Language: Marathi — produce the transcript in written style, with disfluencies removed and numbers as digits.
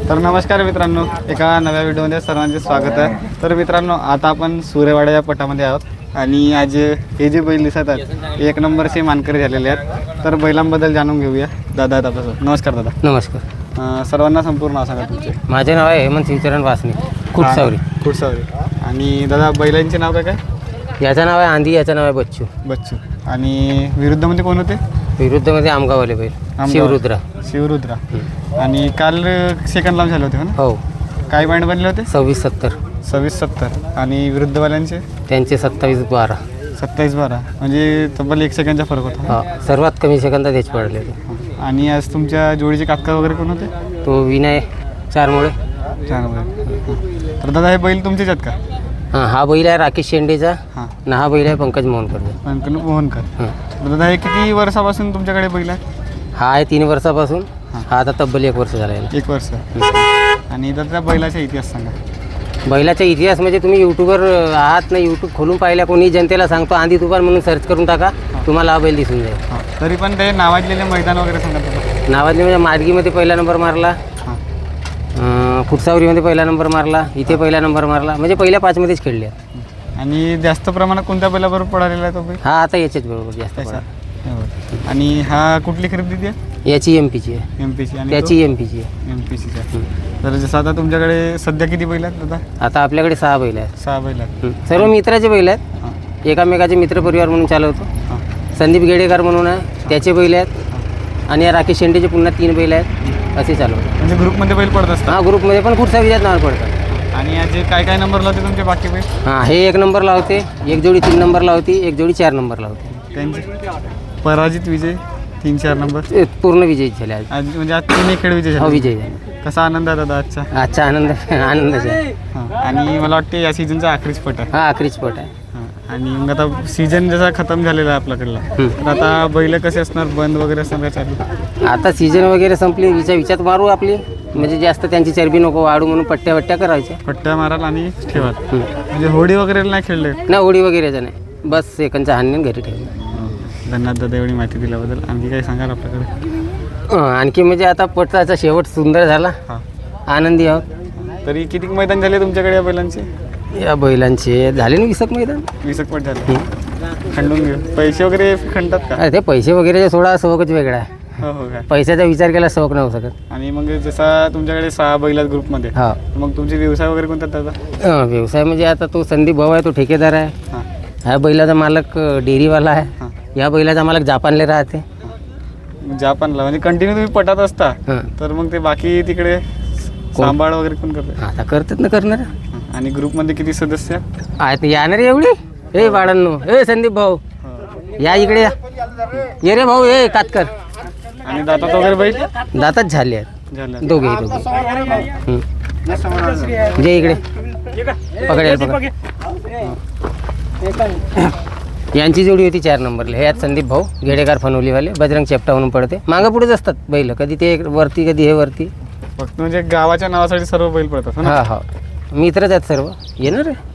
तर नमस्कार मित्रांनो, एका नव्या व्हिडिओमध्ये सर्वांचे स्वागत आहे. तर मित्रांनो, आता आपण सूर्यवाडा या पटामध्ये आहोत आणि आज हे जे बैल दिसत आहेत एक नंबरचे मानकरी झालेले आहेत. तर बैलांबद्दल जाणून घेऊया. दादा नमस्कार. दादा नमस्कार. सर्वांना संपूर्ण नाव सांगा तुमचे. माझे नाव आहे हेमंत शिवचरण वासने, कुटसावरी. आणि दादा बैलांचे नाव काय? याचं नाव आहे आंधी, याचं नाव आहे बच्चू. आणि विरुद्धमध्ये कोण होते? विरुद्धमध्ये आमगावले बैल शिवरुद्रा. आणि काल सेकंड लांब झाले होते ना? हो. काय पॉईंट बनले होते? 26-70. आणि विरुद्धवाल्यांचे त्यांचे 27-12. 27-12 म्हणजे तब्बल 1 सेकंडचा फरक होता. हा, सर्वात कमी सेकंदात हेच पडले होते. आणि आज तुमच्या जोडीचे काका वगैरे कोण होते? तो विनय चारमुळे. तर दादा हे बैल तुमचेच आहेत का? हां, हा बैल आहे राकेश शेंडेचा. हां. आणि हा बैल आहे पंकज मोहनकर. दादा हे किती वर्षापासून तुमच्याकडे बैल आहे? हा आहे 3 वर्षापासून. हा आता तब्बल 1 वर्ष झाला आहे. 1 वर्ष. आणि दादा बैलाचा इतिहास सांगा. बैलाचा इतिहास म्हणजे तुम्ही यूट्यूबवर आहात ना, यूट्यूब खोलून पाहिल्या कोणी जनतेला सांगतो आंधी तुफान म्हणून सर्च करून टाका, तुम्हाला हा बैल दिसून जाईल. तरी पण ते नावाजलेले मैदान वगैरे सांगा. नावाजले म्हणजे माडगीमध्ये पहिला नंबर मारला, कुटसावरीमध्ये पहिला नंबर मारला, इथे पहिला नंबर मारला, म्हणजे पहिल्या 5मध्येच खेळले. आणि जास्त प्रमाणात कोणत्या बैलाबरोबर पळालेला आहे तो बैल? हा आता याच्याच बरोबर जास्त पळा. आणि हा कुठली खरेदी आहे? याची एमपीची आहे. एमपीची. आणि त्याची एमपीची आहे. एमपीची. तर जसं आता तुमच्याकडे सध्या किती बैल आहेत दादा? आता आपल्याकडे 6 बैल आहेत. 6 बैल आहेत. सर्व मित्राचे बैल आहेत. एकामेकाचे मित्रपरिवार म्हणून चालवतो. संदीप गेडेकर म्हणून आहे, त्याचे बैल आहेत. आणि या राकेश शेंडेचे पुन्हा 3 बैल आहेत. असे चालवतो. म्हणजे ग्रुपमध्ये बैल पडत असतात? हां, ग्रुपमध्ये पण खूप सारे नाव पडतात. आणि आज काय नंबर लावते तुमचे बाकी बैल? हां, हे 1 नंबर लावते, एक जोडी 3 नंबर लावते, एक जोडी 4 नंबर लावते. त्यांचे पराजित विजय 3-4 नंबर पूर्ण विजयी झाले आज. म्हणजे आज 3 खेळ विजय झाले. विजय झाले. कसा आनंद आहे दादा आजचा? आजचा आनंदाचा आहे. आणि मला वाटते या सीझनचा आखरीच पट आहे. हा, आखरीच पट आहे. आणि मग आता सीझन जसा खतम झालेला आहे आपल्याकडला, तर आता बैल कसे असणार? बंद वगैरे असणार काय चालू? आता सीझन वगैरे संपली, विचार मारू आपली, म्हणजे जास्त त्यांची चरबी नको वाढू म्हणून पट्ट्या करायच्या. पट्ट्या माराल आणि ठेवा. म्हणजे होडी वगैरे नाही खेळले ना? होडी वगैरेचं नाही, बस सेकंडच्या हाणीने घरी ठेवलं. धन्यवाद दादा एवढी माहिती दिल्याबद्दल. आणखी काही सांगाल आपल्याकडे? आणखी म्हणजे आता पट्टाचा शेवट सुंदर झाला, आनंदी आहोत. तरी किती मैदान झाले तुमच्याकडे या बैलांचे? या बैलांचे झाले ना 20 मैदान. 20 पट झाले. खंडून घेऊ. पैसे वगैरे खंडतात का? अरे ते पैसे वगैरेचे सोडा, शौकच वेगळा आहे. हो काय? पैशाचा विचार केला शौक नाही होऊ शकत. आणि मग जसा तुमच्याकडे 6 बैल आहेत ग्रुपमध्ये, हा, मग तुमचे व्यवसाय वगैरे कोणता दादा? व्यवसाय म्हणजे आता तो संदीप भाऊ आहे, तो ठेकेदार आहे. ह्या बैलाचा मालक डेअरीवाला आहे. या बैलाचा मालक जापानला राहते. जापानला म्हणजे कंटिन्यू तुम्ही पटात असता, तर मग ते बाकी तिकडे सांभाळ वगैरे कोण करते? आता करतात ना, करणार. आणि ग्रुपमध्ये किती सदस्य आहेत? याणार एवढी? ए बाळांनो, ए संदीप भाऊ या इकडे या. ये रे भाऊ, ए कातकर. आणि दातात वगैरे बैल दातात झाले आहेत दोघे. जे इकडे पकडेल. यांची जोडी होती 4 नंबरला. हे आहेत संदीप भाऊ गेडेकर फनवलीवाले, बजरंग चेपटा म्हणून पडते. मागं पुढेच असतात बैल, कधी ते वरती कधी हे वरती. फक्त म्हणजे गावाच्या नावासाठी सर्व बैल पडतात. हा, मित्रच आहेत सर्व. येणार आहे.